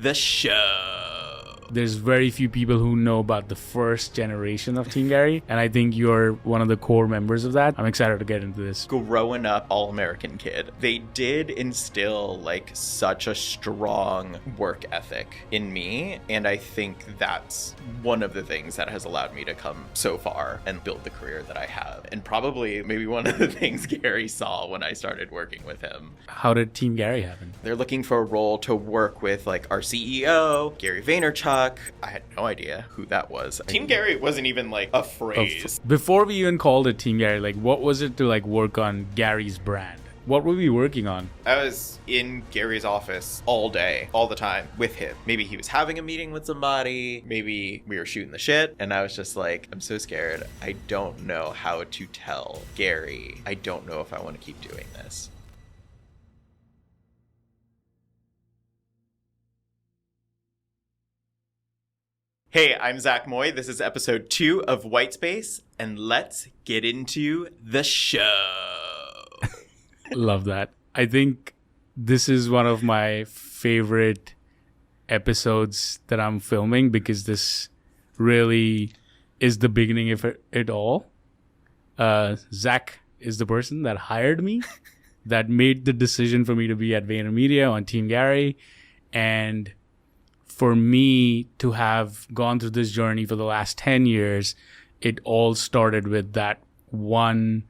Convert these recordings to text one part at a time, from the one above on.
the show. There's very few people who know about the first generation of Team Gary, and I think you're one of the core members of that. I'm excited to get into this. Growing up all-American kid, they did instill like such a strong work ethic in me, and I think that's one of the things that has allowed me to come so far and build the career that I have, and probably maybe one of the things Gary saw when I started working with him. How did Team Gary happen? They're looking for a role to work with like our CEO, Gary Vaynerchuk. I had no idea who that was. Team Gary wasn't even like a phrase. Before we even called it Team Gary, like what was it to like work on Gary's brand? What were we working on? I was in Gary's office all day, all the time with him. Maybe he was having a meeting with somebody. Maybe we were shooting the shit. And I was just like, I'm so scared. I don't know how to tell Gary. I don't know if I want to keep doing this. Hey, I'm Zak Moy. This is episode 2 of Whitespace, and let's get into the show. Love that. I think this is one of my favorite episodes that I'm filming because this really is the beginning of it all. Zak is the person that hired me, that made the decision for me to be at Vayner Media on Team Gary, and for me to have gone through this journey for the last 10 years, it all started with that one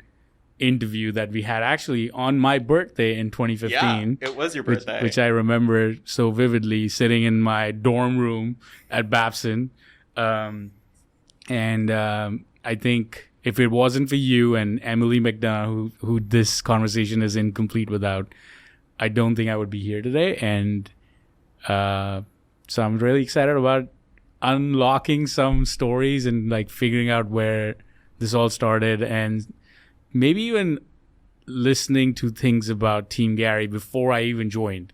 interview that we had actually on my birthday in 2015. Yeah, it was your birthday. Which I remember so vividly, sitting in my dorm room at Babson. I think if it wasn't for you and Emily McDonough, who this conversation is incomplete without, I don't think I would be here today. And so I'm really excited about unlocking some stories and like figuring out where this all started, and maybe even listening to things about Team Gary before I even joined.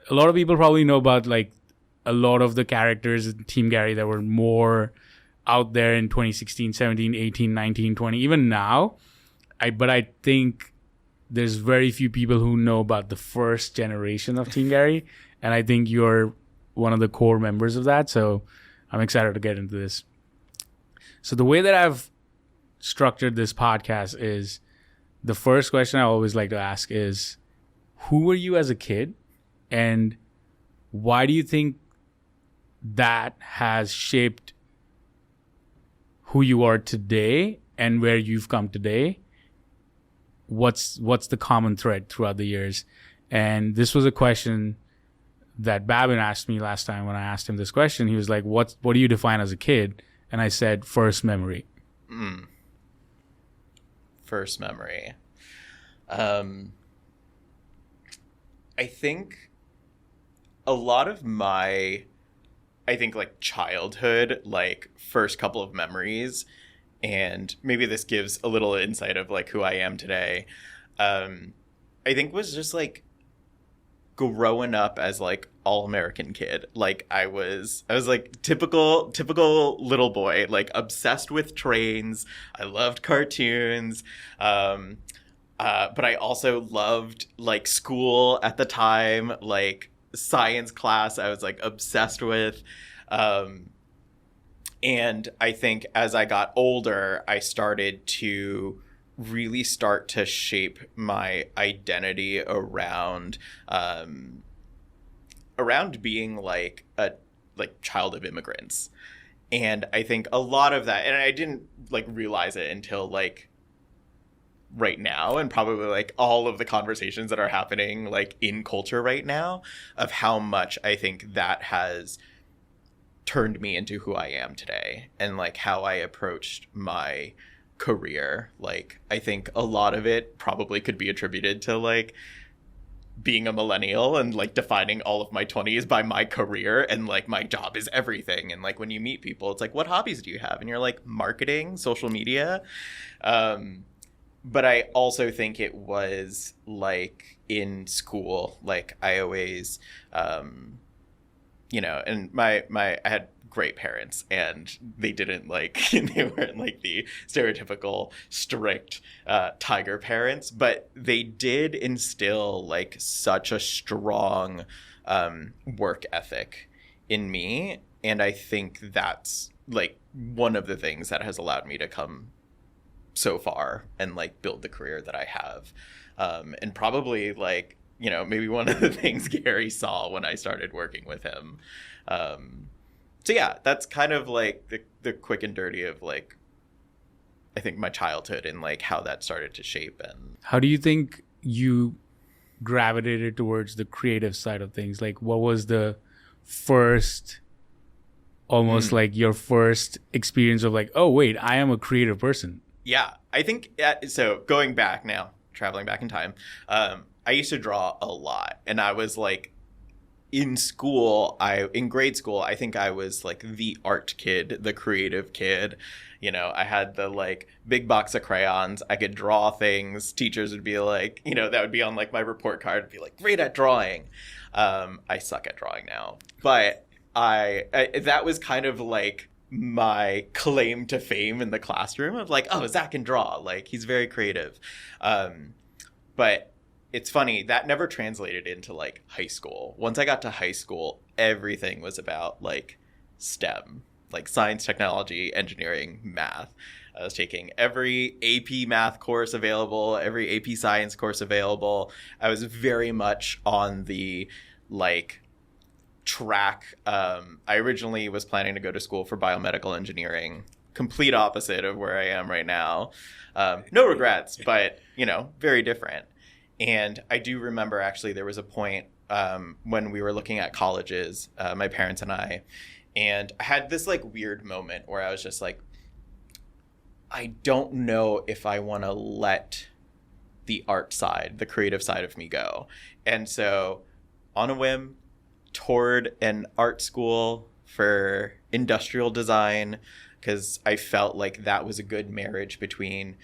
A lot of people probably know about like a lot of the characters in Team Gary that were more out there in 2016, 17, 18, 19, 20, even now. But I think there's very few people who know about the first generation of Team Gary, and I think you're one of the core members of that. So I'm excited to get into this. So the way that I've structured this podcast is, the first question I always like to ask is, who were you as a kid? And why do you think that has shaped who you are today and where you've come today? What's the common thread throughout the years? And this was a question that Babin asked me last time when I asked him this question. He was like, what do you define as a kid? And I said, first memory. First memory. I think a lot of my, like childhood, like first couple of memories, and maybe this gives a little insight of like who I am today, I think was just like growing up as like all-American kid. Like I was like typical little boy, like obsessed with trains. I loved cartoons. But I also loved like school at the time, like science class I was like obsessed with. And I think as I got older, I started to really start to shape my identity around being like a child of immigrants. And I think a lot of that, and I didn't like realize it until like right now, and probably like all of the conversations that are happening like in culture right now, of how much I think that has turned me into who I am today, and like how I approached my career. Like I think a lot of it probably could be attributed to like being a millennial and like defining all of my 20s by my career, and like my job is everything. And like when you meet people, it's like, what hobbies do you have? And you're like, marketing, social media. But I also think it was like in school, like I always and I had great parents, and they didn't like, they weren't like the stereotypical strict tiger parents, but they did instill like such a strong work ethic in me. And I think that's like one of the things that has allowed me to come so far and like build the career that I have. And probably like, you know, maybe one of the things Gary saw when I started working with him. So yeah, that's kind of like the quick and dirty of like, I think my childhood and like how that started to shape. And how do you think you gravitated towards the creative side of things? Like, what was the first, almost like your first experience of like, oh wait, I am a creative person? Yeah, I think so. Going back now, traveling back in time, I used to draw a lot, and I was like, in school, in grade school, I think I was like the art kid, the creative kid. You know, I had the like big box of crayons. I could draw things. Teachers would be like, you know, that would be on like my report card. It'd be like, great at drawing. I suck at drawing now, but I that was kind of like my claim to fame in the classroom of like, oh, Zak can draw. Like, he's very creative. But it's funny, that never translated into like high school. Once I got to high school, everything was about like STEM, like science, technology, engineering, math. I was taking every AP math course available, every AP science course available. I was very much on the like track. I originally was planning to go to school for biomedical engineering, complete opposite of where I am right now. No regrets, but you know, very different. And I do remember actually there was a point when we were looking at colleges, my parents and I had this like weird moment where I was just like, I don't know if I want to let the art side, the creative side of me go. And so on a whim, toured an art school for industrial design because I felt like that was a good marriage between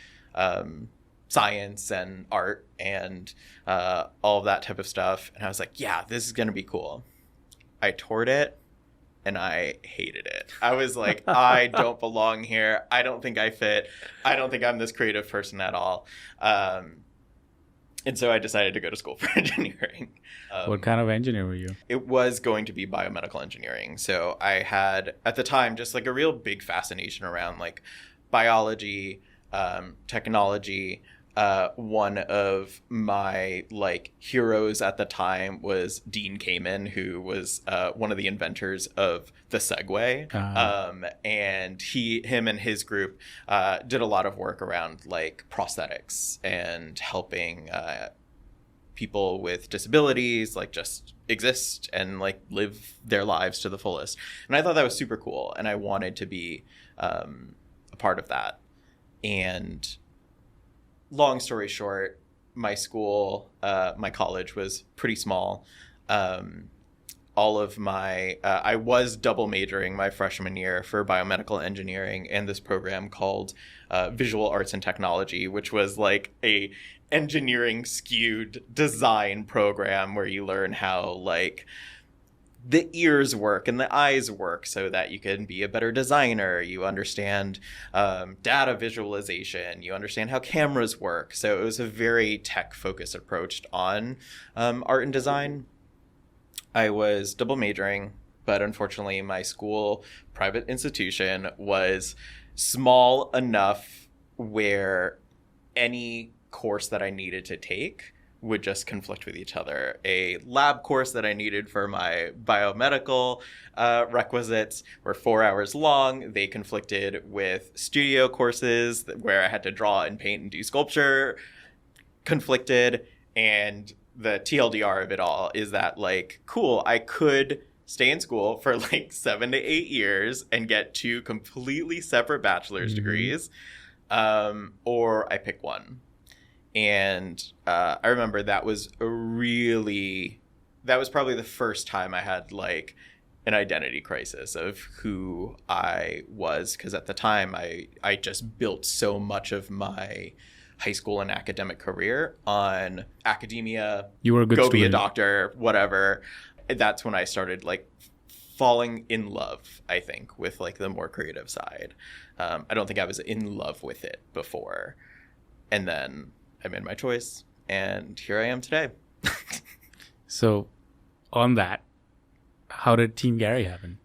science and art and all of that type of stuff. And I was like, yeah, this is going to be cool. I toured it and I hated it. I was like, I don't belong here. I don't think I fit. I don't think I'm this creative person at all. And so I decided to go to school for engineering. What kind of engineer were you? It was going to be biomedical engineering. So I had, at the time, just like a real big fascination around like biology, technology. One of my like heroes at the time was Dean Kamen, who was one of the inventors of the Segway. And him and his group did a lot of work around like prosthetics and helping people with disabilities like just exist and like live their lives to the fullest. And I thought that was super cool, and I wanted to be a part of that. And long story short, my school, my college was pretty small. All of my, I was double majoring my freshman year for biomedical engineering and this program called Visual Arts and Technology, which was like a engineering skewed design program where you learn how like the ears work and the eyes work so that you can be a better designer. You understand data visualization. You understand how cameras work. So it was a very tech-focused approach on art and design. I was double majoring, but unfortunately my school, private institution, was small enough where any course that I needed to take would just conflict with each other. A lab course that I needed for my biomedical requisites were 4 hours long. They conflicted with studio courses where I had to draw and paint and do sculpture, conflicted. And the TLDR of it all is that like, cool, I could stay in school for like 7 to 8 years and get 2 completely separate bachelor's degrees, or I pick one. And I remember that was probably the first time I had like an identity crisis of who I was. Because at the time I just built so much of my high school and academic career on academia. You were a good go student. Be a doctor, whatever. That's when I started like falling in love, I think, with like the more creative side. I don't think I was in love with it before. And then I made my choice, and here I am today. So on that, how did Team Gary happen?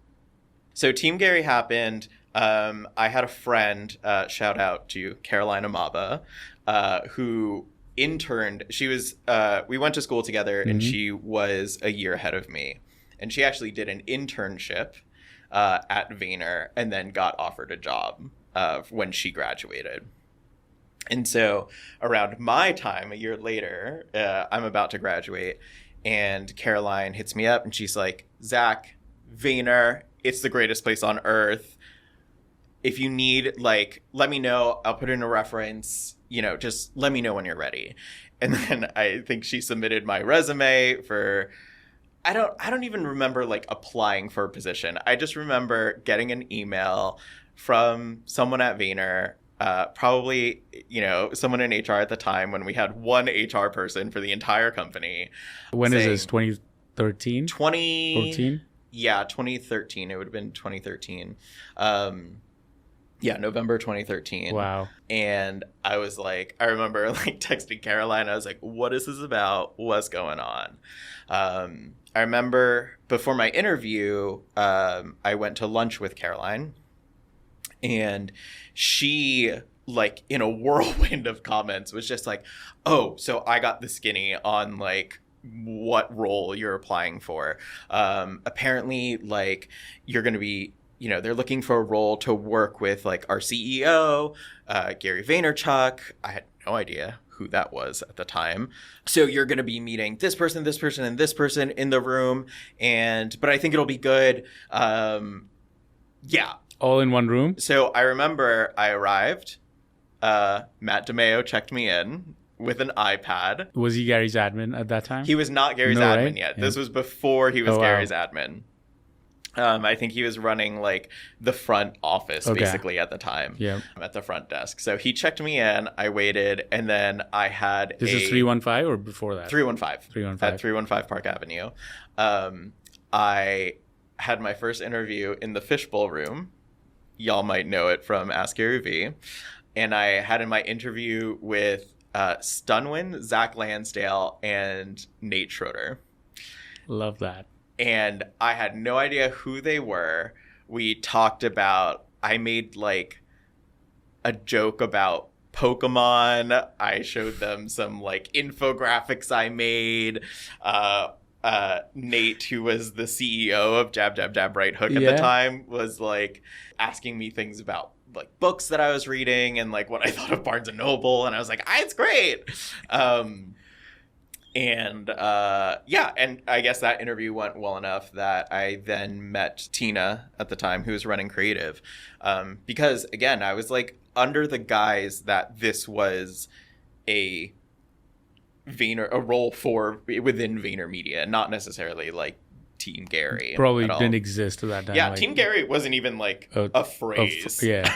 So Team Gary happened. I had a friend, shout out to Caroline Amaba, who interned. She was, we went to school together, and she was a year ahead of me. And she actually did an internship at Vayner and then got offered a job when she graduated. And so around my time, a year later, I'm about to graduate, and Caroline hits me up and she's like, Zach, Vayner, it's the greatest place on earth. If you need, like, let me know. I'll put in a reference, you know, just let me know when you're ready. And then I think she submitted my resume for, I don't even remember like applying for a position. I just remember getting an email from someone at Vayner, probably, you know, someone in HR at the time when we had one HR person for the entire company. When is this? 2013? 2014? Yeah, 2013. It would have been 2013. Yeah, November 2013. Wow. And I was like, I remember like texting Caroline. I was like, what is this about? What's going on? I remember before my interview, I went to lunch with Caroline, and she, like, in a whirlwind of comments was just like, oh, so I got the skinny on like what role you're applying for. Apparently, like, you're going to be, you know, they're looking for a role to work with like our CEO, Gary Vaynerchuk. I had no idea who that was at the time. So you're going to be meeting this person, and this person in the room. But I think it'll be good. Yeah. All in one room? So I remember I arrived. Matt DeMeo checked me in with an iPad. Was he Gary's admin at that time? He was not Gary's admin right? yet. Yeah. This was before he was wow. Gary's admin. I think he was running like the front office basically at the time. Yeah. At the front desk. So he checked me in. I waited, and then I had This is 315 or before that? 315. 315. At 315 Park Avenue. I had my first interview in the fishbowl room. Y'all might know it from Ask GaryVee. And I had in my interview with Stunwin, Zach Lansdale, and Nate Schroeder. Love that. And I had no idea who they were. We talked about, I made like a joke about Pokemon. I showed them some like infographics I made. Nate, who was the CEO of Jab Jab Jab Right Hook at the time, was like asking me things about like books that I was reading and like what I thought of Barnes and Noble. And I was like, it's great. And I guess that interview went well enough that I then met Tina at the time, who was running creative. Because again, I was like under the guise that this was a role for within Vayner Media, not necessarily like Team Gary. Probably didn't exist at that time. Yeah, like, Team Gary wasn't even like a phrase. Yeah.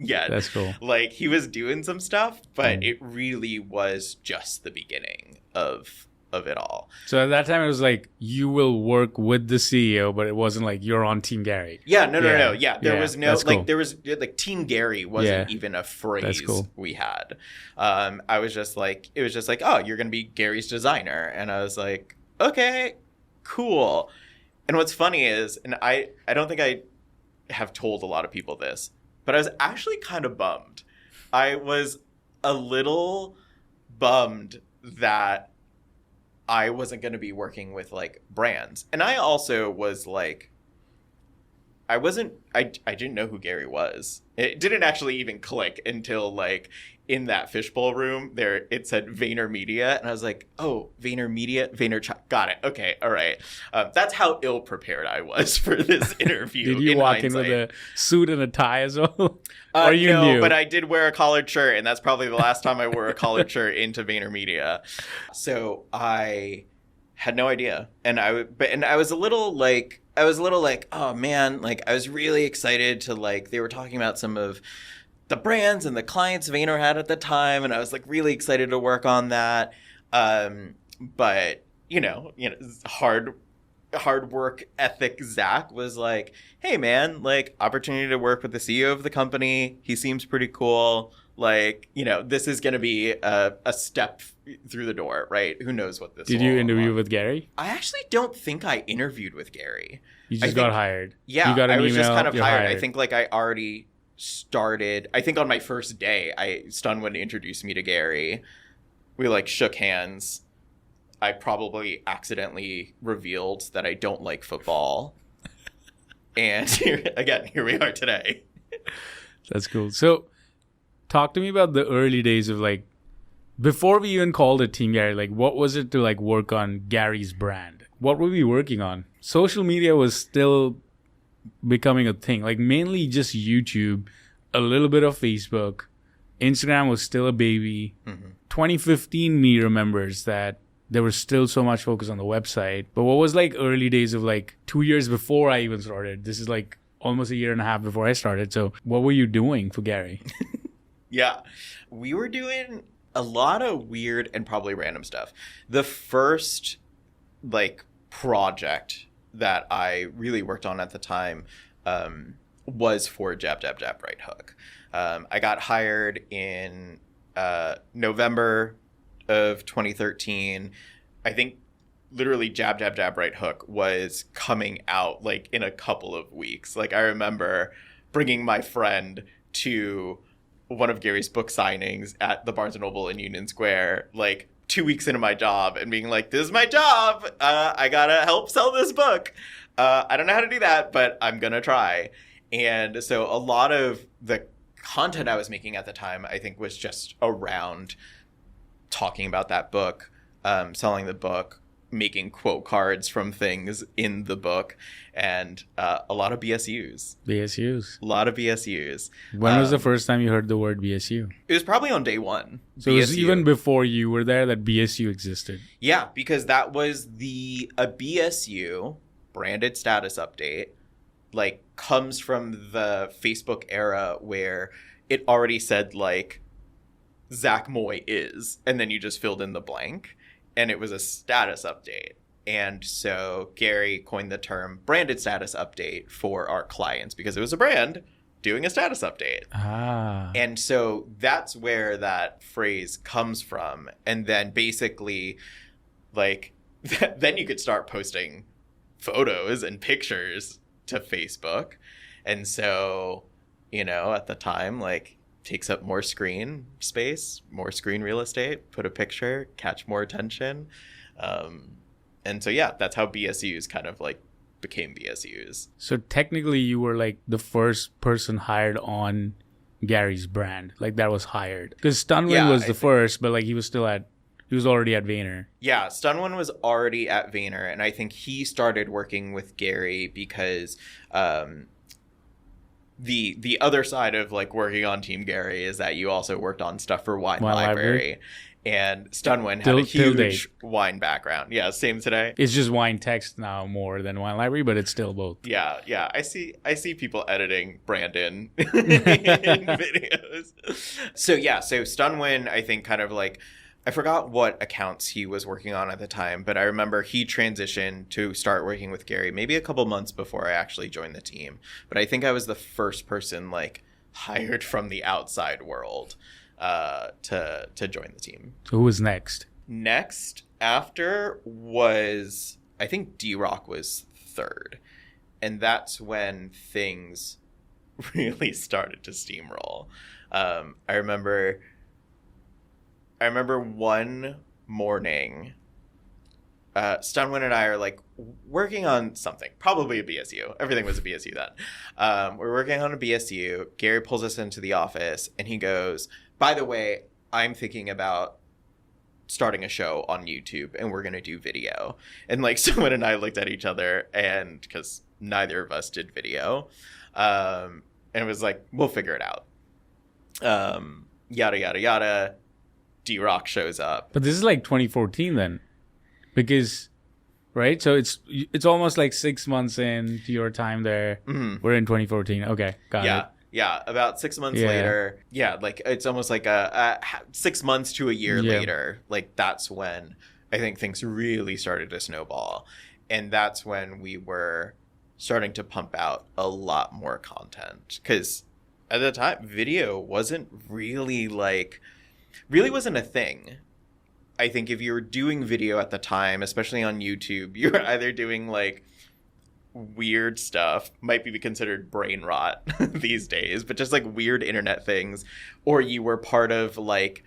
Yeah, that's cool. Like he was doing some stuff, but it really was just the beginning of it all. So at that time, it was like you will work with the CEO, but it wasn't like you're on Team Gary. Yeah, no. Yeah, there was no like cool. there was like Team Gary wasn't even a phrase we had. I was just like, it was just like, oh, you're gonna be Gary's designer, and I was like, okay, cool. And what's funny is, and I don't think I have told a lot of people this, but I was actually kind of bummed. I was a little bummed that I wasn't going to be working with like brands. And I also was like, I didn't know who Gary was. It didn't actually even click until like in that fishbowl room there, it said Vayner Media. And I was like, oh, Vayner Media, Vaynerchuk. Got it. Okay. All right. That's how ill prepared I was for this interview. Did you walk in with a suit and a tie as well? Or you no, knew? But I did wear a collared shirt, and that's probably the last time I wore a collared shirt into Vayner Media. So I had no idea. And I was a little like, oh man, like I was really excited to like, they were talking about some of the brands and the clients Vayner had at the time, and I was like really excited to work on that. But you know, hard work ethic Zach was like, hey man, like opportunity to work with the CEO of the company. He seems pretty cool. Like, this is going to be a step through the door, right? Who knows what this Did you interview with Gary? I actually don't think I interviewed with Gary. You just got hired. Yeah, you got an I was email, just kind of hired. I think like I already started. I think on my first day, Stunwin introduced me to Gary. We like shook hands. I probably accidentally revealed that I don't like football. And here we are today. That's cool. So talk to me about the early days of like, before we even called it Team Gary, like what was it to like work on Gary's brand? What were we working on? Social media was still becoming a thing, like mainly just YouTube, a little bit of Facebook. Instagram was still a baby. 2015 me remembers that there was still so much focus on the website. But what was like early days of like 2 years before I even started? This is like almost a year and a half before I started. So what were you doing for Gary? Yeah, we were doing a lot of weird and probably random stuff. The first like project that I really worked on at the time was for Jab Jab Jab Right Hook. I got hired in November of 2013. I think literally Jab Jab Jab Right Hook was coming out like in a couple of weeks. Like I remember bringing my friend to one of Gary's book signings at the Barnes & Noble in Union Square, like 2 weeks into my job and being like, this is my job. I gotta help sell this book. I don't know how to do that, but I'm gonna try. And so a lot of the content I was making at the time, I think, was just around talking about that book, selling the book, making quote cards from things in the book, and a lot of BSUs. A lot of BSUs. When was the first time you heard the word BSU? It was probably on day one. So BSU. It was even before you were there that BSU existed. Yeah, because that was a BSU, branded status update, like comes from the Facebook era where it already said like Zak Moy is, and then you just filled in the blank. And it was a status update. And so Gary coined the term branded status update for our clients because it was a brand doing a status update. And so that's where that phrase comes from. And then basically, like, then you could start posting photos and pictures to Facebook. And so, at the time, like, takes up more screen space, more screen real estate, put a picture, catch more attention. And so, yeah, that's how BSUs kind of like became BSUs. So technically you were like the first person hired on Gary's brand, like that was hired. Because Stunwin was the first, but like he was already at Vayner. Yeah, Stunwin was already at Vayner. And I think he started working with Gary because the other side of like working on Team Gary is that you also worked on stuff for Wine Library. And Stunwin had a huge wine background. Yeah, same today. It's just wine text now more than Wine Library, but it's still both. Yeah. I see people editing Brandon in videos. So Stunwin, I think, kind of like, I forgot what accounts he was working on at the time, but I remember he transitioned to start working with Gary maybe a couple months before I actually joined the team. But I think I was the first person like hired from the outside world to join the team. So who was next? Next after was, I think D-Rock was third. And that's when things really started to steamroll. I remember one morning, Stunwin and I are like working on something, probably a BSU. Everything was a BSU then. We're working on a BSU. Gary pulls us into the office and he goes, by the way, I'm thinking about starting a show on YouTube and we're going to do video. And like Stunwin and I looked at each other, and because neither of us did video, and it was like, we'll figure it out. Yada, yada, yada. D-Rock shows up. But this is like 2014 then, because, right? So it's almost like 6 months into your time there. Mm-hmm. We're in 2014. Okay, got it. Yeah, about 6 months later. Yeah, like it's almost like a 6 months to a year later. Like that's when I think things really started to snowball. And that's when we were starting to pump out a lot more content. Because at the time, video wasn't really wasn't a thing. I think if you were doing video at the time, especially on YouTube, you were either doing like weird stuff, might be considered brain rot these days, but just like weird internet things, or you were part of like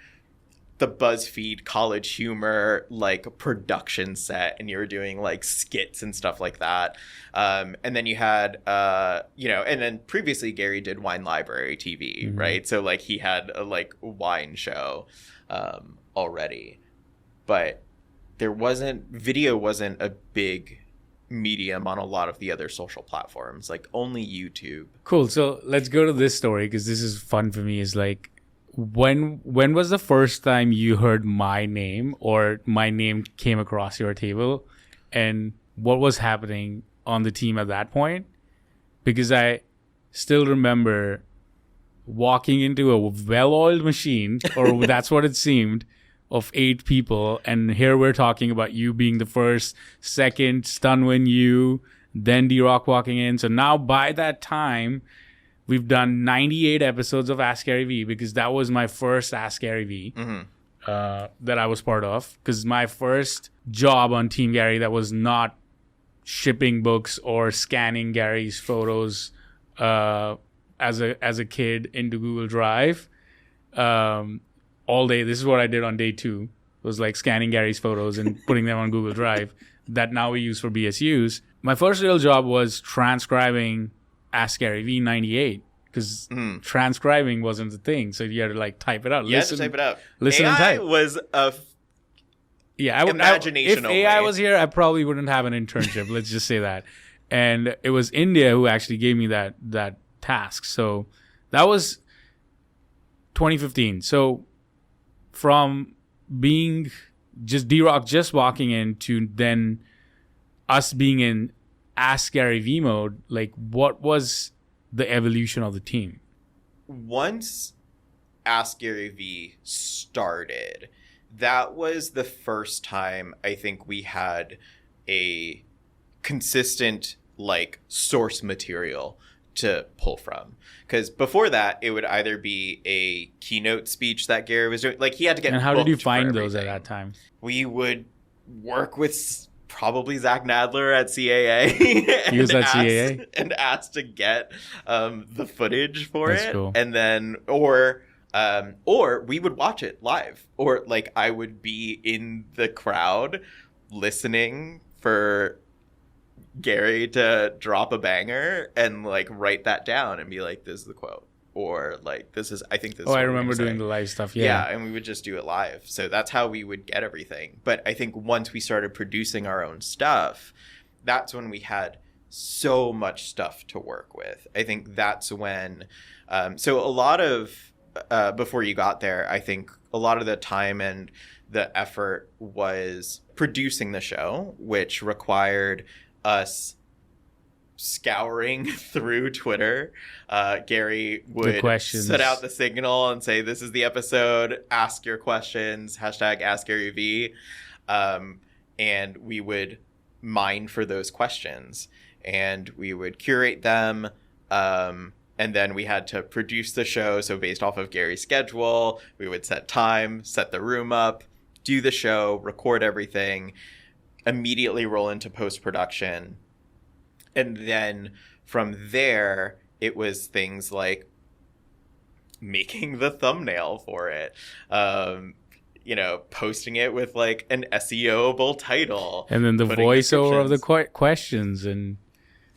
the BuzzFeed College Humor like production set, and you were doing like skits and stuff like that. And then you had and then previously Gary did Wine Library TV, mm-hmm. right? So like he had a like wine show already, but video wasn't a big medium on a lot of the other social platforms, like only YouTube. Cool. So let's go to this story, because this is fun for me. Is like, when was the first time you heard my name, or my name came across your table, and what was happening on the team at that point? Because I still remember walking into a well-oiled machine, or that's what it seemed, of 8 people, and here we're talking about you being the first, second, Stunwin you, then D-Rock walking in. So now by that time, we've done 98 episodes of Ask GaryVee, because that was my first Ask GaryVee mm-hmm. That I was part of. Because my first job on Team Gary that was not shipping books or scanning Gary's photos as a kid into Google Drive all day. This is what I did on day 2. It was like scanning Gary's photos and putting them on Google Drive that now we use for BSUs. My first real job was transcribing Ask GaryVee 98, because transcribing wasn't the thing. So you had to like type it out. You had to type it out. Listen AI and type. Was a imagination if only. AI was here, I probably wouldn't have an internship. Let's just say that. And it was India who actually gave me that task. So that was 2015. So from being just D-Rock just walking in to then us being in Ask GaryVee mode, like what was the evolution of the team? Once Ask GaryVee started, that was the first time I think we had a consistent like source material to pull from. Because before that, it would either be a keynote speech that Gary was doing. Like he had to get. And how did you find those at that time? We would work with probably Zach Nadler at CAA. He was at CAA? And asked to get the footage for That's it. Cool. And then, or we would watch it live. Or like I would be in the crowd listening for Gary to drop a banger and like write that down and be like, this is the quote. Or like, I think this is I remember doing the live stuff. Yeah, and we would just do it live. So that's how we would get everything. But I think once we started producing our own stuff, that's when we had so much stuff to work with. I think that's when, so a lot of, before you got there, I think a lot of the time and the effort was producing the show, which required us scouring through Twitter. Gary would set out the signal and say, this is the episode, ask your questions, #AskGaryVee. And we would mine for those questions and we would curate them. And then we had to produce the show. So based off of Gary's schedule, we would set time, set the room up, do the show, record everything, immediately roll into post-production. And then from there, it was things like making the thumbnail for it, posting it with like an SEO-able title. And then the voiceover of the questions and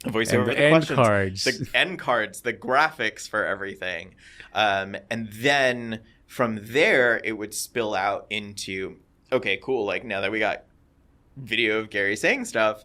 voiceover the end cards. The end cards, the graphics for everything. And then from there, it would spill out into, okay, cool. Like now that we got video of Gary saying stuff,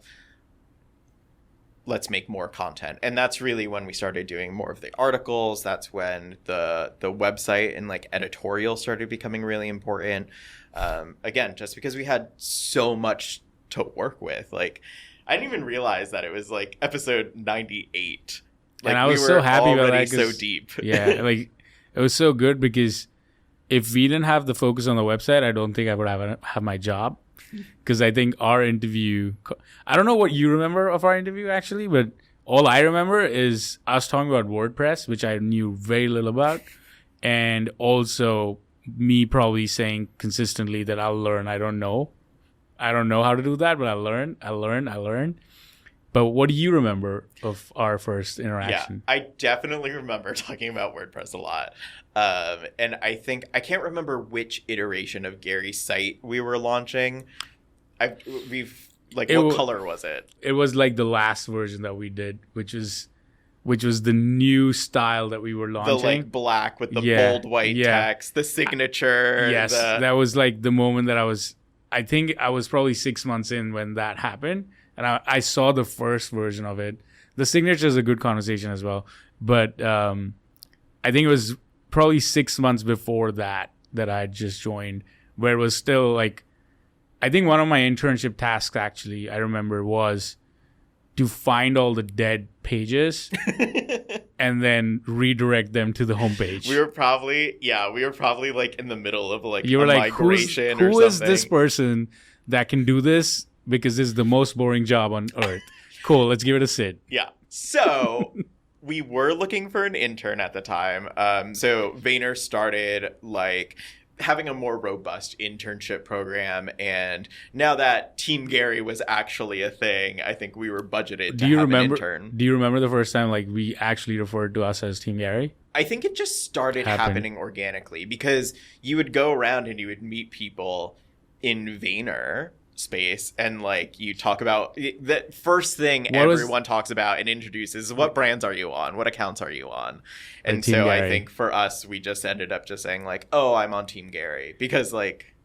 let's make more content. And that's really when we started doing more of the articles. That's when the website and like editorial started becoming really important. Again, just because we had so much to work with. Like I didn't even realize that it was like episode 98. Like, and I was so happy about that. So deep. Yeah, like it was so good because if we didn't have the focus on the website, I don't think I would have my job. because I think our interview, I don't know what you remember of our interview actually, but all I remember is us talking about WordPress, which I knew very little about, and also me probably saying consistently that I'll learn. I don't know how to do that, but I'll learn. But what do you remember of our first interaction? Yeah, I definitely remember talking about WordPress a lot. And I think, I can't remember which iteration of Gary's site we were launching. What color was it? It was like the last version that we did, which was the new style that we were launching. The like black with the bold white text, the signature. Yes, that was like the moment that I think I was probably 6 months in when that happened. And I saw the first version of it. The signature is a good conversation as well. But I think it was probably 6 months before that I just joined, where it was still like, I think one of my internship tasks actually, I remember, was to find all the dead pages and then redirect them to the homepage. We were probably like in the middle of like you were a like, migration who or something. Is this person that can do this? Because this is the most boring job on earth. Cool, let's give it a sit. Yeah. So we were looking for an intern at the time. So Vayner started like having a more robust internship program, and now that Team Gary was actually a thing, I think we were budgeted to have an intern. Do you remember the first time like we actually referred to us as Team Gary? I think it just started happening organically, because you would go around and you would meet people in Vayner space, and like you talk about the first thing everyone talks about and introduces, what brands are you on, what accounts are you on? And so Gary. I think for us, we just ended up just saying like, oh, I'm on Team Gary, because like,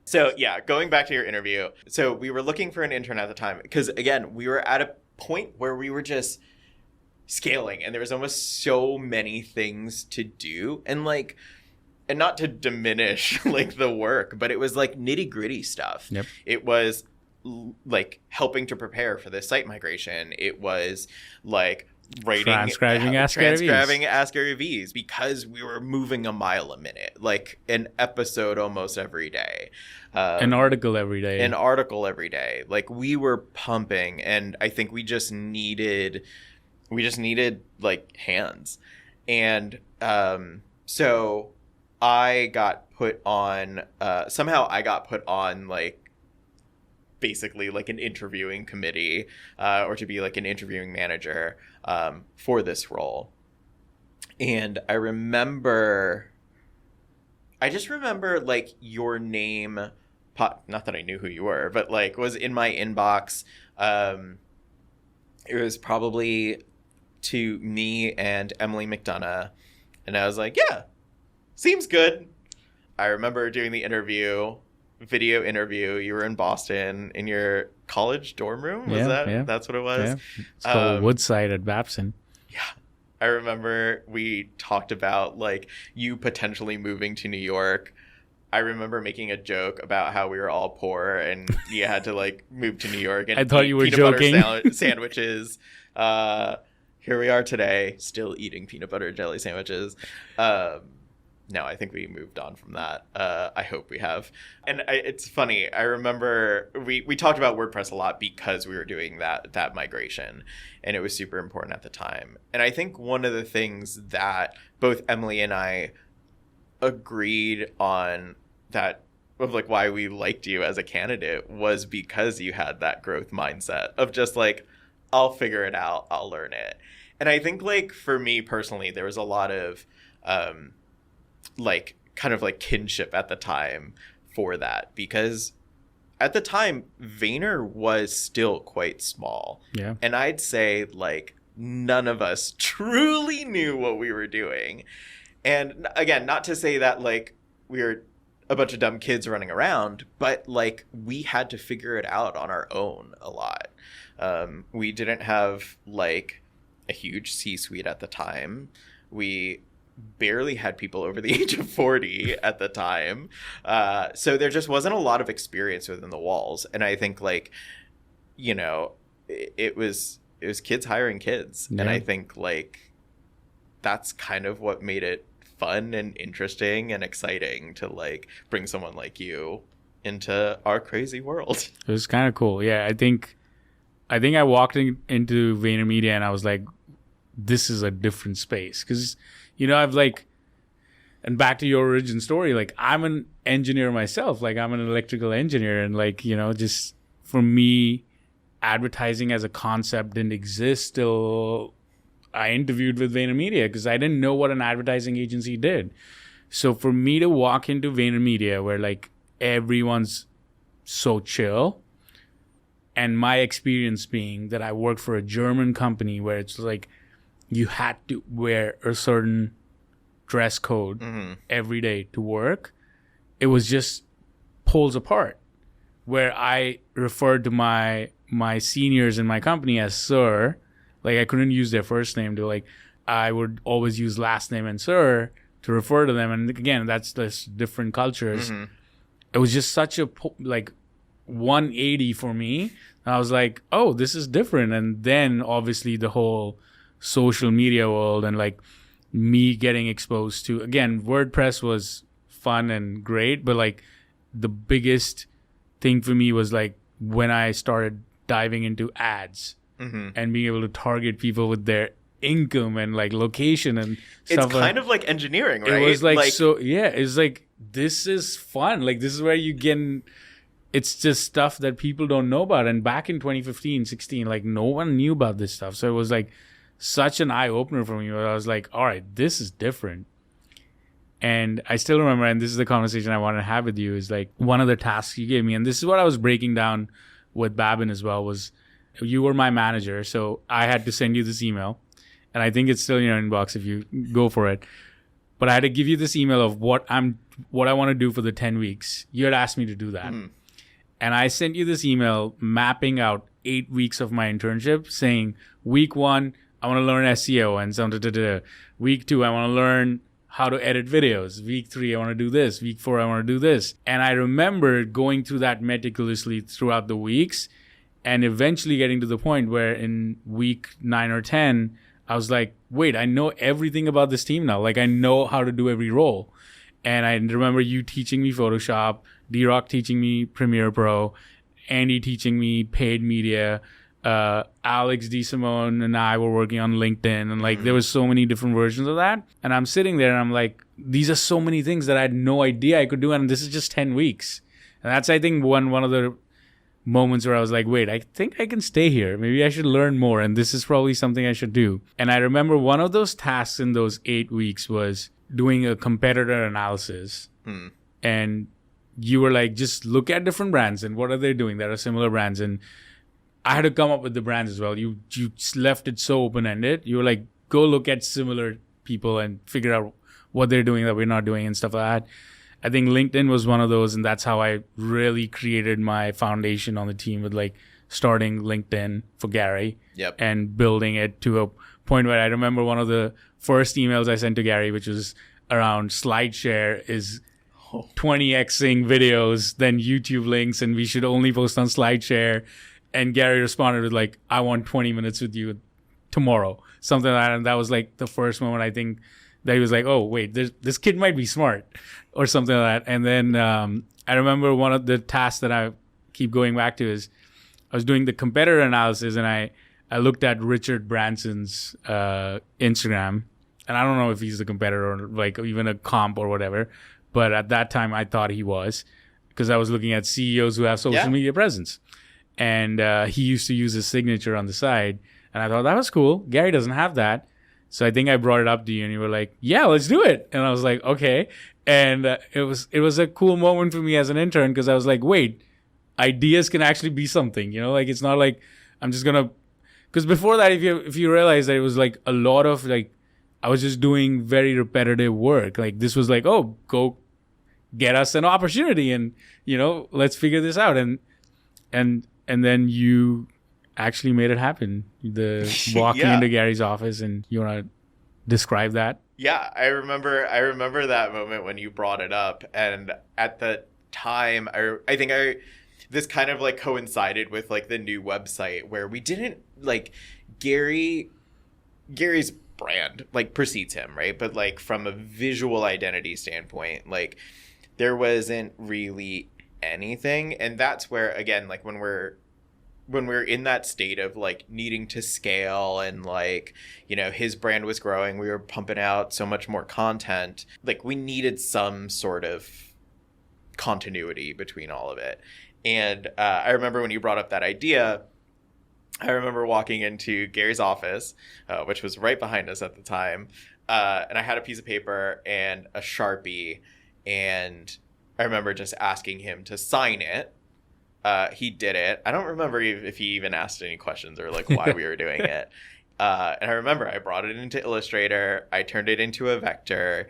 so yeah, going back to your interview, so we were looking for an intern at the time, because again, we were at a point where we were just scaling and there was almost so many things to do, and like, and not to diminish like the work, but it was like nitty gritty stuff. Yep. It was like helping to prepare for the site migration. It was like writing, transcribing Ask GaryVees, because we were moving a mile a minute, like an episode almost every day. An article every day. Like we were pumping, and I think we just needed like hands. And so I got put on, somehow I got put on like basically like an interviewing committee, or to be like an interviewing manager for this role. And I just remember like your name, not that I knew who you were, but like was in my inbox. It was probably to me and Emily McDonough. And I was like, yeah, seems good. I remember doing the video interview. You were in Boston in your college dorm room. Was that's what it was? Yeah. It's called Woodside at Babson. Yeah. I remember we talked about like you potentially moving to New York. I remember making a joke about how we were all poor and you had to like move to New York and I thought you were joking. Butter sandwiches. Here we are today, still eating peanut butter jelly sandwiches. No, I think we moved on from that. I hope we have. And it's funny. I remember we talked about WordPress a lot because we were doing that migration, and it was super important at the time. And I think one of the things that both Emily and I agreed on that of like why we liked you as a candidate was because you had that growth mindset of just like, I'll figure it out, I'll learn it. And I think like for me personally, there was a lot of like kind of like kinship at the time for that, because at the time Vayner was still quite small. Yeah. And I'd say like none of us truly knew what we were doing. And again, not to say that like we were a bunch of dumb kids running around, but like we had to figure it out on our own a lot. We didn't have like a huge C-suite at the time. We barely had people over the age of 40 at the time. So there just wasn't a lot of experience within the walls. And I think like, you know, it was kids hiring kids. Yeah. And I think like that's kind of what made it fun and interesting and exciting to like bring someone like you into our crazy world. It was kind of cool. Yeah, I think I walked into Vayner Media and I was like, this is a different space. Because, I've like, and back to your origin story, like I'm an engineer myself. Like I'm an electrical engineer. And like, just for me, advertising as a concept didn't exist till I interviewed with Vayner Media because I didn't know what an advertising agency did. So for me to walk into Vayner Media where like everyone's so chill, and my experience being that I worked for a German company where it's like you had to wear a certain dress code every day to work, it was just poles apart. Where I referred to my seniors in my company as sir, like I couldn't use their first name to like, I would always use last name and sir to refer to them. And again, that's just different cultures. It was just such a like 180 for me. And I was like, oh, this is different. And then obviously the whole social media world and like me getting exposed to, again, WordPress was fun and great, but like the biggest thing for me was like when I started diving into ads and being able to target people with their income and like location and stuff. It's kind of like engineering, right? It was like so yeah, it's like this is fun. Like this is where you get, it's just stuff that people don't know about. And back in 2015, 16, like no one knew about this stuff. So it was like such an eye opener for me where I was like, all right, this is different. And I still remember, and this is the conversation I wanted to have with you, is like one of the tasks you gave me, and this is what I was breaking down with Babin as well, was you were my manager, so I had to send you this email, and I think it's still in your inbox if you go for it. But I had to give you this email of what I want to do for the 10 weeks. You had asked me to do that. And I sent you this email mapping out 8 weeks of my internship saying, week 1, I want to learn SEO and some Week 2, I want to learn how to edit videos. Week 3, I want to do this. Week 4, I want to do this. And I remember going through that meticulously throughout the weeks and eventually getting to the point where in week 9 or 10, I was like, wait, I know everything about this team now. Like I know how to do every role. And I remember you teaching me Photoshop, D-Rock teaching me Premiere Pro, Andy teaching me paid media, Alex DeSimone and I were working on LinkedIn, and like there was so many different versions of that. And I'm sitting there and I'm like, these are so many things that I had no idea I could do, and this is just 10 weeks. And that's, I think, one of the moments where I was like, wait, I think I can stay here. Maybe I should learn more, and this is probably something I should do. And I remember one of those tasks in those 8 weeks was doing a competitor analysis. And you were like, just look at different brands and what are they doing that are similar brands. And I had to come up with the brands as well. You left it so open-ended. You were like, go look at similar people and figure out what they're doing that we're not doing and stuff like that. I think LinkedIn was one of those, and that's how I really created my foundation on the team with like starting LinkedIn for Gary and building it to a point where I remember one of the first emails I sent to Gary, which was around SlideShare is 20xing videos, then YouTube links, and we should only post on SlideShare. And Gary responded with like, I want 20 minutes with you tomorrow. Something like that. And that was like the first moment I think that he was like, oh, wait, this kid might be smart or something like that. And then I remember one of the tasks that I keep going back to is I was doing the competitor analysis, and I looked at Richard Branson's Instagram. And I don't know if he's a competitor or like even a comp or whatever. But at that time, I thought he was, because I was looking at CEOs who have social media presence. And he used to use his signature on the side. And I thought, that was cool. Gary doesn't have that. So I think I brought it up to you, and you were like, yeah, let's do it. And I was like, okay. And it was a cool moment for me as an intern, because I was like, wait, ideas can actually be something, like it's not like I'm just going to, because before that, if you realize that it was like a lot of like, I was just doing very repetitive work. Like this was like, oh, go get us an opportunity and, let's figure this out. And then you actually made it happen. The walking into Gary's office, and you want to describe that? Yeah, I remember that moment when you brought it up, and at the time, I think this kind of like coincided with like the new website where we didn't like Gary's brand like precedes him, right? But like from a visual identity standpoint, like there wasn't really anything. And that's where, again, like when we're in that state of like needing to scale and like, you know, his brand was growing, we were pumping out so much more content, like we needed some sort of continuity between all of it. And I remember when you brought up that idea, I remember walking into Gary's office, which was right behind us at the time, and I had a piece of paper and a Sharpie, and I remember just asking him to sign it. He did it. I don't remember if he even asked any questions or like why we were doing it. And I remember I brought it into Illustrator. I turned it into a vector.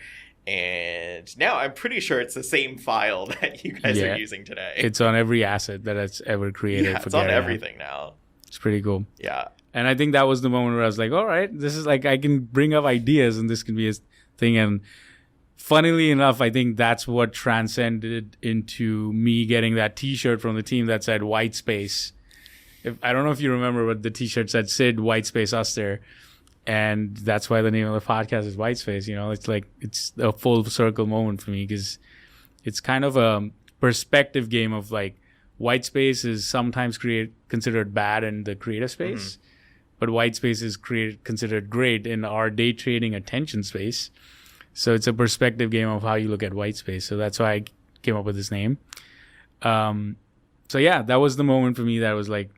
And now I'm pretty sure it's the same file that you guys are using today. It's on every asset that it's ever created. Yeah, it's on everything now. It's pretty cool. Yeah. And I think that was the moment where I was like, all right, this is like, I can bring up ideas and this can be a thing. And funnily enough, I think that's what transcended into me getting that T-shirt from the team that said Whitespace. I don't know if you remember, but the T-shirt said Sid Whitespace Astir. And that's why the name of the podcast is Whitespace. You know, it's like, it's a full circle moment for me because it's kind of a perspective game of like, Whitespace is sometimes considered bad in the creative space, but Whitespace is considered great in our day trading attention space. So it's a perspective game of how you look at Whitespace. So that's why I came up with this name. So yeah, that was the moment for me that was like,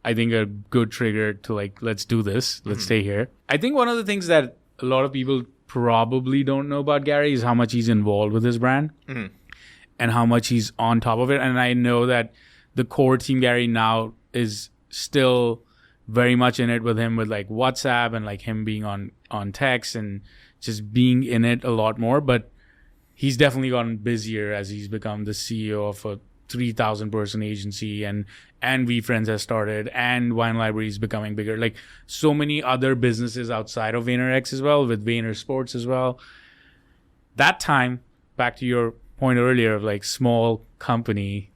I think a good trigger to like, let's do this. Let's stay here. I think one of the things that a lot of people probably don't know about Gary is how much he's involved with his brand. And how much he's on top of it. And I know that the core Team Gary now is still very much in it with him with like WhatsApp and like him being on text and just being in it a lot more. But he's definitely gotten busier as he's become the CEO of a 3,000 person agency and VFriends has started and Wine Library is becoming bigger. Like so many other businesses outside of VaynerX as well, with Vayner Sports as well. That time, back to your point earlier of like small company,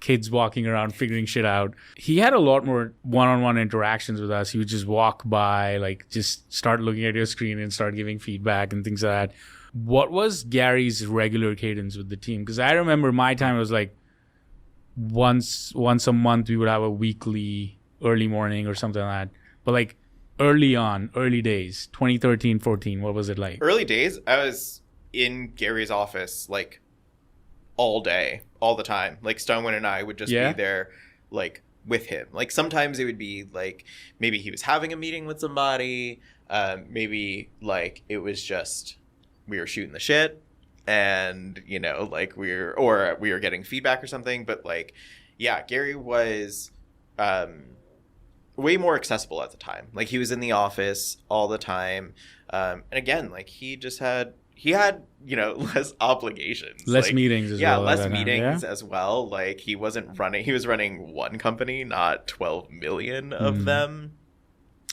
kids walking around figuring shit out. He had a lot more one-on-one interactions with us. He would just walk by, like just start looking at your screen and start giving feedback and things like that. What was Gary's regular cadence with the team? Because I remember my time it was like once a month we would have a weekly early morning or something like that. But like early days, 2013, 14, what was it like? Early days, I was in Gary's office like all day, all the time. Like Stonewin and I would just be there like with him. Like sometimes it would be like maybe he was having a meeting with somebody, maybe like it was just we were shooting the shit and you know like we were getting feedback or something. But like yeah, Gary was way more accessible at the time. Like he was in the office all the time, and again like he had, you know, less obligations. Less like, meetings as well. Yeah, less meetings as well. Like he was running one company, not 12 million of them.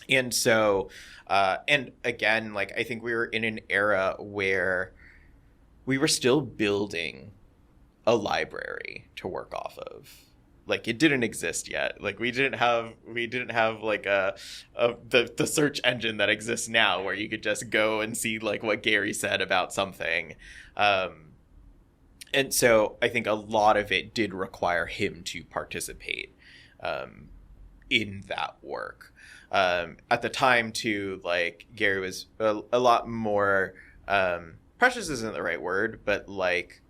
And so, and again, like I think we were in an era where we were still building a library to work off of. Like it didn't exist yet. Like we didn't have like the search engine that exists now where you could just go and see like what Gary said about something. And so I think a lot of it did require him to participate in that work. At the time too, like Gary was a lot more precious isn't the right word, but like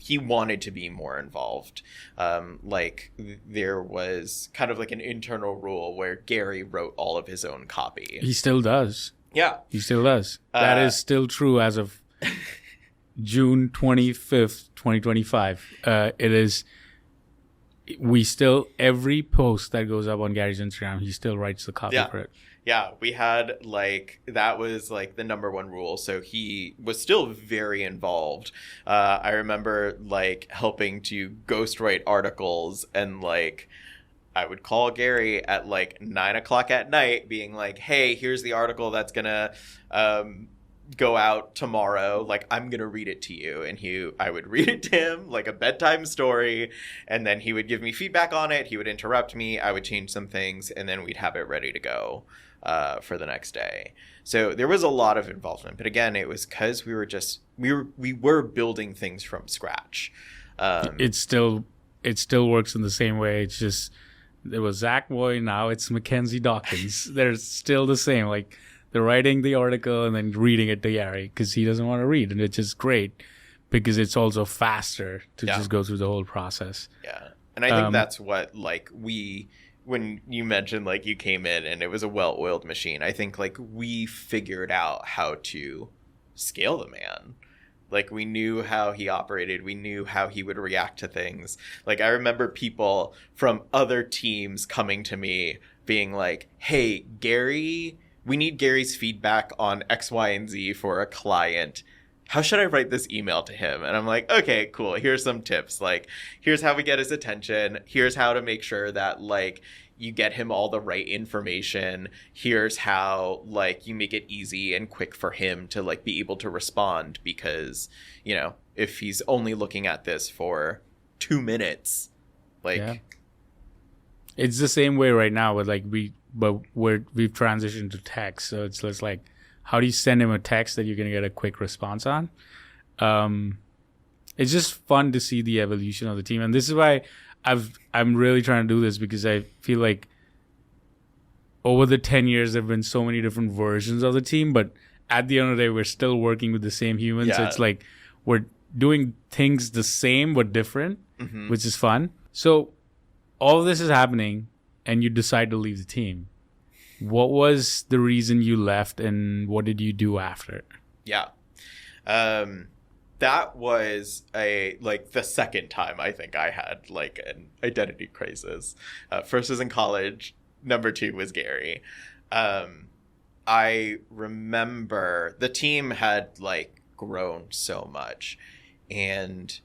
he wanted to be more involved. Like there was kind of like an internal rule where Gary wrote all of his own copy. He still does. Yeah. He still does. That is still true as of June 25th, 2025. It is, we still, every post that goes up on Gary's Instagram, he still writes the copy for it. Yeah, we had like, that was like the number one rule. So he was still very involved. I remember like helping to ghostwrite articles and like, I would call Gary at like 9 o'clock at night being like, hey, here's the article that's gonna go out tomorrow. Like, I'm gonna read it to you. And I would read it to him like a bedtime story. And then he would give me feedback on it. He would interrupt me. I would change some things and then we'd have it ready to go for the next day. So there was a lot of involvement. But again, it was because we were building things from scratch. It still works in the same way. It's just it was Zak Moy, now it's Mackenzie Dawkins. They're still the same. Like they're writing the article and then reading it to Gary because he doesn't want to read, and it's just great because it's also faster to just go through the whole process. Yeah, and I think that's what like when you mentioned like you came in and it was a well-oiled machine, I think like we figured out how to scale the man. Like we knew how he operated. We knew how he would react to things. Like I remember people from other teams coming to me being like, hey, Gary, we need Gary's feedback on X, Y, and Z for a client. How should I write this email to him? And I'm like, okay, cool. Here's some tips. Like, here's how we get his attention. Here's how to make sure that, like, you get him all the right information. Here's how, like, you make it easy and quick for him to, like, be able to respond. Because, you know, if he's only looking at this for 2 minutes, like... Yeah. It's the same way right now with, like, we've transitioned to text. So it's just like, how do you send him a text that you're going to get a quick response on? It's just fun to see the evolution of the team. And this is why I'm really trying to do this, because I feel like over the 10 years, there have been so many different versions of the team. But at the end of the day, we're still working with the same humans. Yeah. So it's like we're doing things the same but different, which is fun. So all of this is happening and you decide to leave the team. What was the reason you left and what did you do after? Yeah. That was the second time I think I had like an identity crisis. First was in college. Number 2 was Gary. I remember the team had like grown so much, and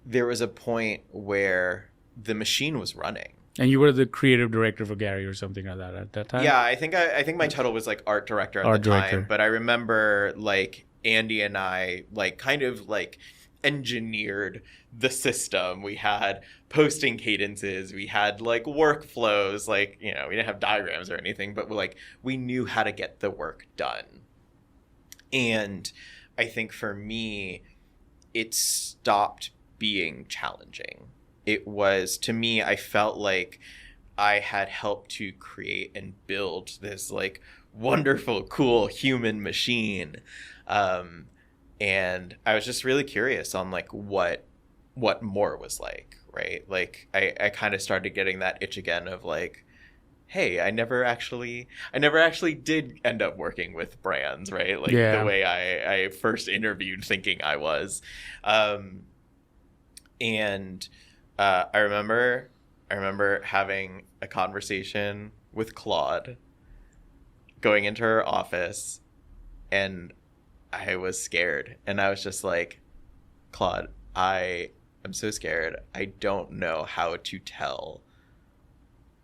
there was a point where the machine was running. And you were the creative director for Gary or something like that at that time? Yeah, I think my title was like art director at the time. But I remember like Andy and I like kind of like engineered the system. We had posting cadences, we had like workflows, like, you know, we didn't have diagrams or anything, but like we knew how to get the work done. And I think for me, it stopped being challenging. It was, to me, I felt like I had helped to create and build this like wonderful, cool human machine. And I was just really curious on like what more was like, right? Like I kind of started getting that itch again of like, hey, I never actually did end up working with brands, right? Like the way I first interviewed thinking I was. And I remember having a conversation with Claude, going into her office, and I was scared. And I was just like, Claude, I am so scared. I don't know how to tell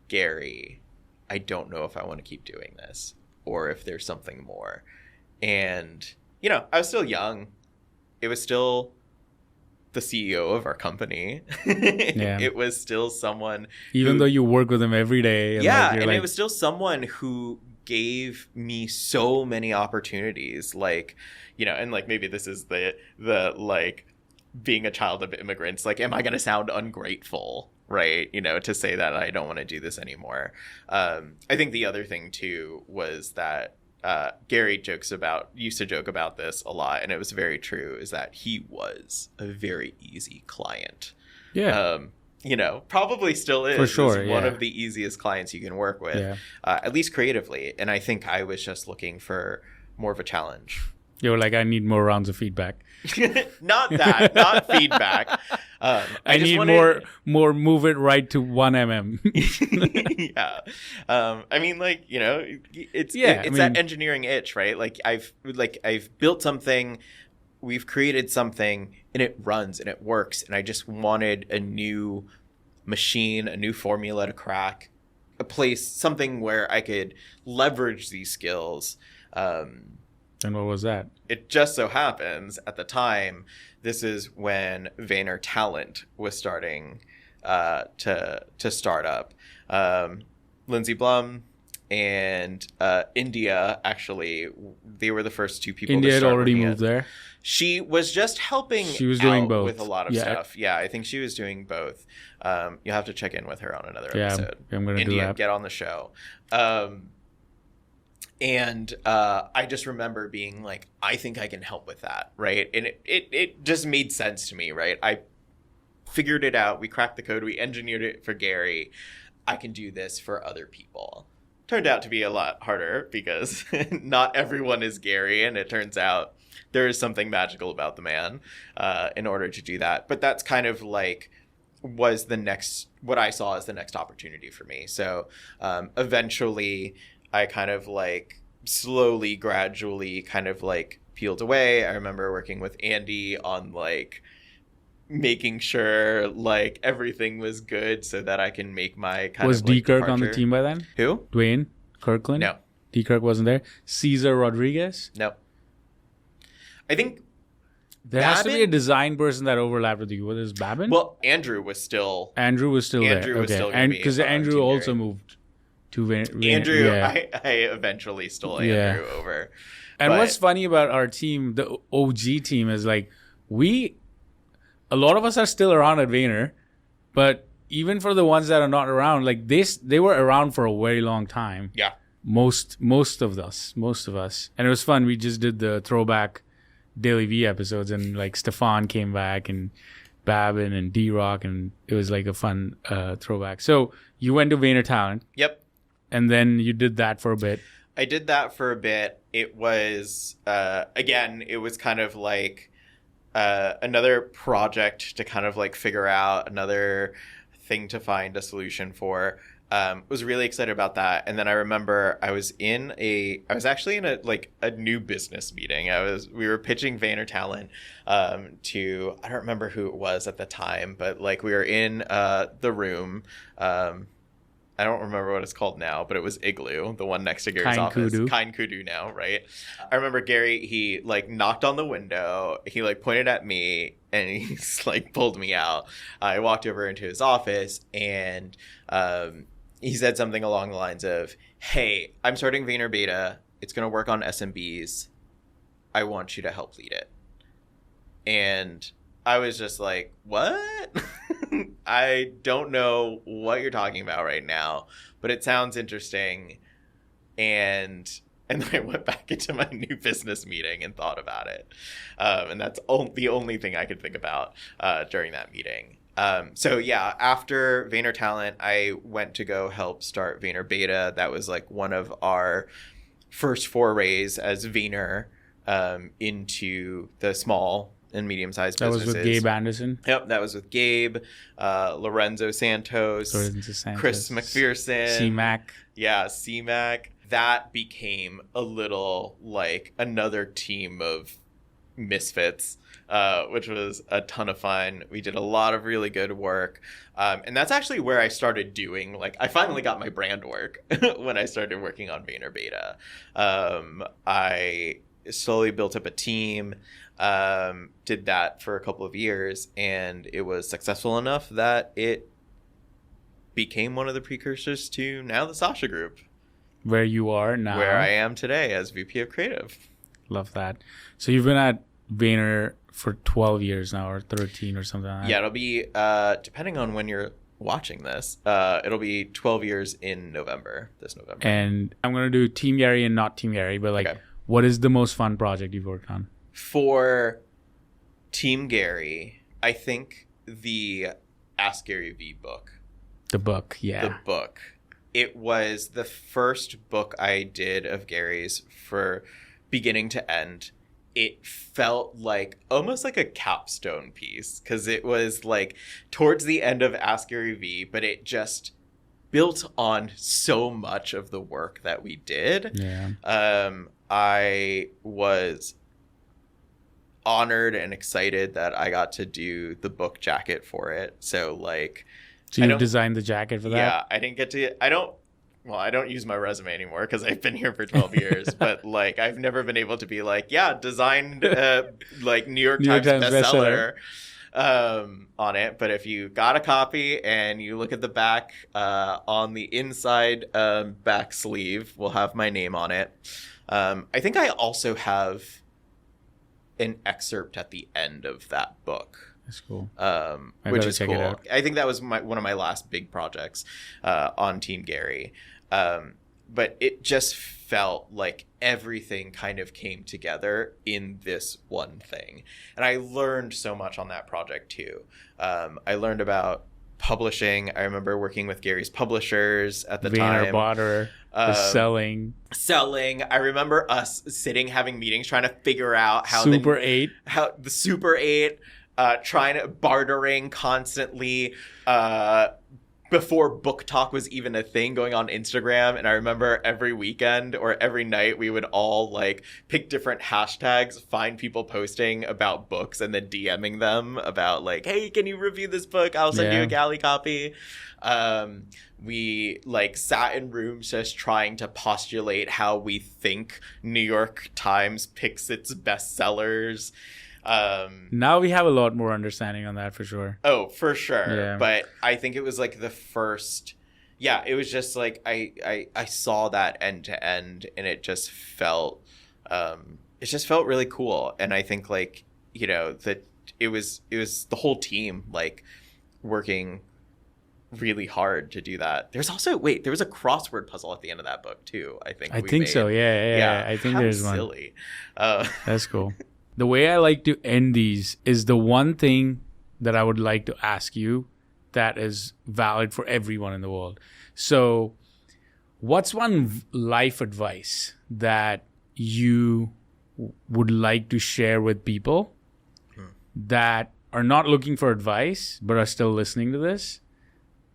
Gary, I don't know if I want to keep doing this or if there's something more. And, you know, I was still young. It was still the CEO of our company. It was still someone even though you work with him every day. And it was still someone who gave me so many opportunities, like, you know, and like maybe this is the like being a child of immigrants, like, am I going to sound ungrateful, right? You know, to say that I don't want to do this anymore. I think the other thing too was that Gary used to joke about this a lot, and it was very true, is that he was a very easy client. Yeah. You know, probably still is. For sure, one of the easiest clients you can work with, at least creatively. And I think I was just looking for more of a challenge. You were like, I need more rounds of feedback. Not feedback. I need more move it right to 1 mm. Yeah. I mean, like, you know, it's that engineering itch, right? Like I've built something, we've created something, and it runs and it works, and I just wanted a new machine, a new formula to crack, a place, something where I could leverage these skills. And what was that? It just so happens at the time, this is when Vayner Talent was starting to start up. Lindsay Blum and India, actually, they were the first two people. India to had start already working moved at. there. She was just helping. She was doing out both with a lot of stuff. Yeah, I think she was doing both. You'll have to check in with her on another episode. I'm gonna do that. Get on the show. And I just remember being like, I think I can help with that, right? And it just made sense to me, right? I figured it out. We cracked the code. We engineered it for Gary. I can do this for other people. Turned out to be a lot harder because not everyone is Gary, and it turns out there is something magical about the man in order to do that. But that's kind of like was the next, what I saw as the next opportunity for me. So eventually I kind of like slowly, gradually kind of like peeled away. I remember working with Andy on like making sure like everything was good so that I can make my kind was of like, D-Kirk departure. on the team by then? Who? Dwayne Kirkland? No. D-Kirk wasn't there? Cesar Rodriguez? No. I think there has to be a design person that overlapped with you. What is Babin? Well, Andrew was still there. Andrew was still gonna be because on Andrew Team also Gary. moved to Andrew. Yeah. I eventually stole Andrew over. And But- what's funny about our team, the OG team, is like a lot of us are still around at Vayner, but even for the ones that are not around, like they were around for a very long time. Yeah. Most of us, and it was fun. We just did the throwback GaryVee episodes, and like Stefan came back and Babin and D-Rock, and it was like a fun throwback. So you went to Vayner Talent. Yep. And then you did that for a bit. I did that for a bit. It was, again, it was kind of like another project to kind of like figure out, another thing to find a solution for. Was really excited about that. And then I remember I was actually in a new business meeting. We were pitching Vayner Talent to, I don't remember who it was at the time, but like we were in the room. I don't remember what it's called now, but it was Igloo, the one next to Gary's office. Kind Kudu now, right? I remember Gary, he like knocked on the window, he like pointed at me, and he's like pulled me out. I walked over into his office, and he said something along the lines of, "Hey, I'm starting Vayner Beta. It's going to work on SMBs. I want you to help lead it." And I was just like, what? I don't know what you're talking about right now, but it sounds interesting. And then I went back into my new business meeting and thought about it. And that's the only thing I could think about during that meeting. So yeah, after Vayner Talent, I went to go help start Vayner Beta. That was like one of our first forays as Vayner into the small and medium-sized businesses. That was with Gabe Anderson? Yep, that was with Gabe, Lorenzo Santos, Chris McPherson. C-Mac. Yeah, C-Mac. That became a little like another team of misfits, which was a ton of fun. We did a lot of really good work. And that's actually where I started doing, like, I finally got my brand work when I started working on Vayner Beta. I slowly built up a team, did that for a couple of years, and it was successful enough that it became one of the precursors to now the Sasha Group. Where you are now. Where I am today as VP of Creative. Love that. So you've been at Vayner for 12 years now, or 13 or something like that. Yeah, it'll be, depending on when you're watching this, it'll be 12 years in this November. And I'm going to do Team Gary and not Team Gary, but like, okay. What is the most fun project you've worked on? For Team Gary, I think the Ask GaryVee book. The book, yeah. The book. It was the first book I did of Gary's for beginning to end. It felt like almost like a capstone piece because it was like towards the end of Ask GaryVee, but it just built on so much of the work that we did. Yeah. I was honored and excited that I got to do the book jacket for it. So like, so you designed the jacket for that? Yeah, I didn't get to. I don't use my resume anymore because I've been here for 12 years. But like, I've never been able to be like, yeah, designed like New York Times bestseller. on it. But if you got a copy and you look at the back, on the inside back sleeve, we'll have my name on it. I think I also have an excerpt at the end of that book. That's cool. Which is cool. I think that was one of my last big projects on Team Gary. But it just felt like everything kind of came together in this one thing. And I learned so much on that project too. I learned about publishing. I remember working with Gary's publishers at the time. Vayner Botter, selling. I remember us sitting, having meetings, trying to figure out how Super 8. How the Super 8, trying to bartering constantly, before Book Talk was even a thing, going on Instagram. And I remember every weekend or every night we would all like pick different hashtags, find people posting about books, and then DMing them about like, hey, can you review this book? I'll send you a galley copy. We like sat in rooms just trying to postulate how we think New York Times picks its bestsellers. Now we have a lot more understanding on that for sure. Oh, for sure. Yeah. But I think it was like the first, it was just like I saw that end to end, and it just felt really cool. And I think like, that it was the whole team like working really hard to do that. There's also there was a crossword puzzle at the end of that book too. I think so. Yeah. I think there's one. Silly. That's cool. The way I like to end these is the one thing that I would like to ask you that is valid for everyone in the world. So what's one life advice that you would like to share with people that are not looking for advice but are still listening to this,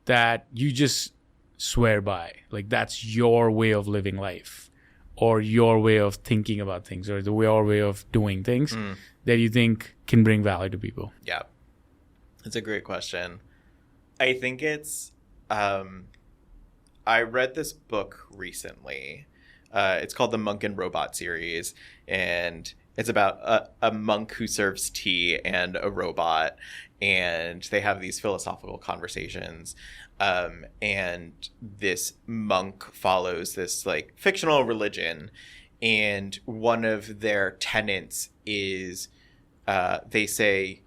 that you just swear by? Like that's your way of living life, or your way of thinking about things, or your way of doing things that you think can bring value to people? Yeah. That's a great question. I think it's, I read this book recently. It's called the Monk and Robot series, and it's about a monk who serves tea and a robot, and they have these philosophical conversations. And this monk follows this like fictional religion, and one of their tenets is they say,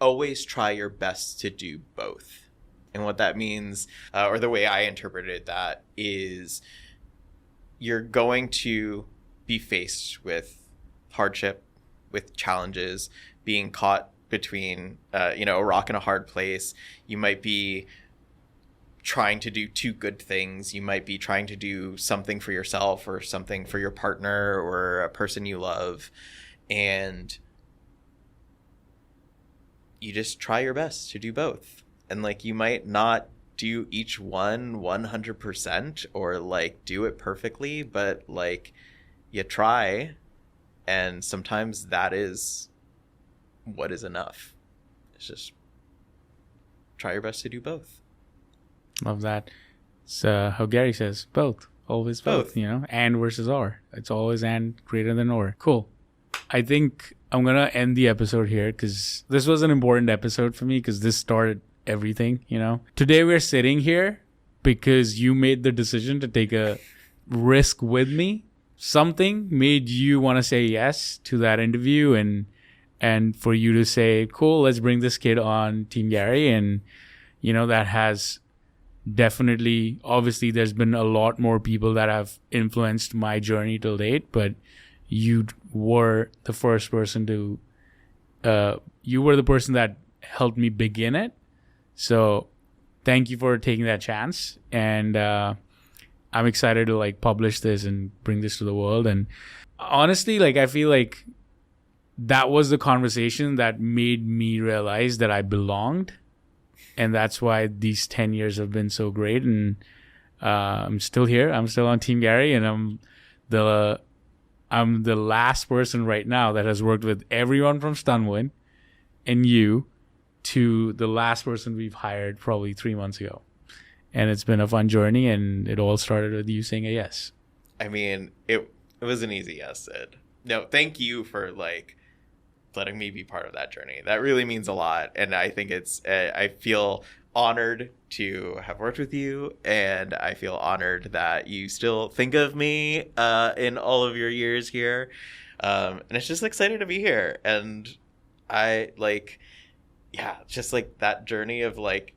always try your best to do both. And what that means, or the way I interpreted that, is you're going to be faced with hardship, with challenges, being caught between a rock and a hard place. You might be trying to do two good things. You might be trying to do something for yourself or something for your partner or a person you love, and you just try your best to do both. And like, you might not do each one 100% or like do it perfectly, but like you try, and sometimes that is what is enough. It's just try your best to do both. Love that. It's how Gary says, both. Always both. And versus or. It's always and greater than or. Cool. I think I'm going to end the episode here because this was an important episode for me, because this started everything, Today we're sitting here because you made the decision to take a risk with me. Something made you want to say yes to that interview, and for you to say, cool, let's bring this kid on Team Gary. And, that has definitely, obviously, there's been a lot more people that have influenced my journey till date, but you were the first person you were the person that helped me begin it. So thank you for taking that chance. And I'm excited to like publish this and bring this to the world. And honestly, like, I feel like that was the conversation that made me realize that I belonged. And that's why these 10 years have been so great. And I'm still here. I'm still on Team Gary, and I'm the last person right now that has worked with everyone from Stunwin and you to the last person we've hired probably 3 months ago. And it's been a fun journey, and it all started with you saying a yes. I mean, it was an easy yes, Sid. No, thank you for like letting me be part of that journey. That really means a lot. And I think I feel honored to have worked with you, and I feel honored that you still think of me in all of your years here. And it's just exciting to be here. And I just like that journey of like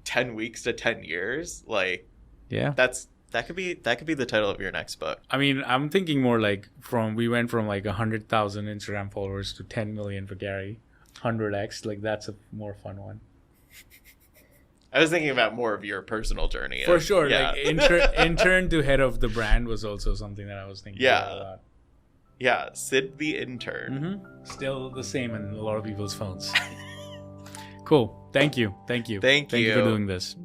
10 weeks to 10 years. Like, yeah, that could be the title of your next book. I mean, I'm thinking more like we went from like 100,000 Instagram followers to 10 million for Gary. 100x, like that's a more fun one. I was thinking about more of your personal journey. For sure. Yeah. Like intern to head of the brand was also something that I was thinking about a lot. Yeah, Sid the intern. Mm-hmm. Still the same in a lot of people's phones. Cool. Thank you. Thank you for doing this.